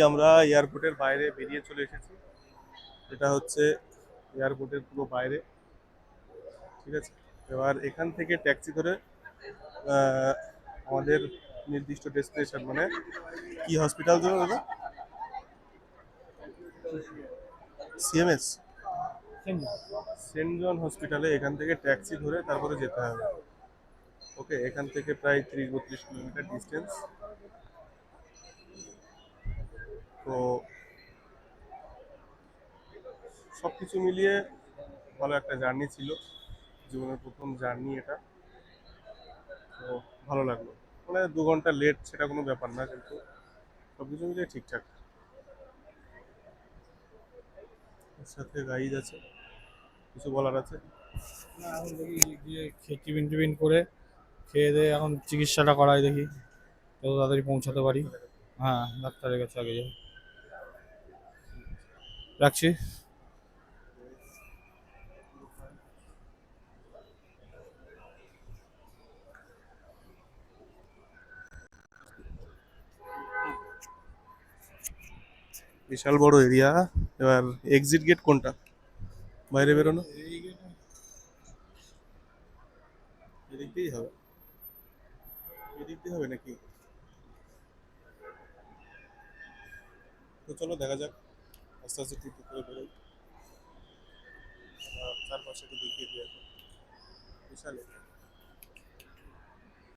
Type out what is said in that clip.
আমরা এয়ারপোর্টের বাইরে বেরিয়ে চলে এসেছি। এটা হচ্ছে এয়ারপোর্টের পুরো বাইরে। ঠিক আছে, এবার এখান থেকে ট্যাক্সি ধরে আহ, আমাদের নির্দিষ্ট ডেস্টিনেশন, মানে কি হসপিটাল ধরো দাদা? সিএমএস, সেন্ট জন হসপিটালে এখান থেকে ট্যাক্সি ধরে তারপরে যেতে হবে। ওকে, এখান থেকে প্রায় 30-32 কিলোমিটার ডিস্টেন্স। তো সব কিছু মিলিয়ে ভালো একটা জার্নি ছিল, জীবনের প্রথম জার্নি এটা। তো ভালো লাগলো, মানে 2 ঘন্টা লেট সেটা কোনো ব্যাপার না, কিন্তু সব কিছু মিলিয়ে ঠিকঠাক। এর সাথে গাইড আছে, কিছু বলার আছে? না, এখন দেখি গিয়ে খেয়ে টিফিন টিফিন করে খেয়ে দিয়ে এখন চিকিৎসাটা করাই দেখি যত তাড়াতাড়ি পৌঁছাতে পারি। হ্যাঁ, ডাক্তারের কাছে আগে যাই। রাখছি। বিশাল বড় এরিয়া। এবার এক্সিট গেট কোনটা, বাইরে বেরোনো? এই গেটে। এদিক দিয়েই হবে, এদিক দিয়ে হবে নাকি? তো চলো দেখা যাক, আস্তে আস্তে টুক টুক করে বেরোই। চারপাশে একটু দেখিয়ে দিয়ে আসবো। বিশাল area।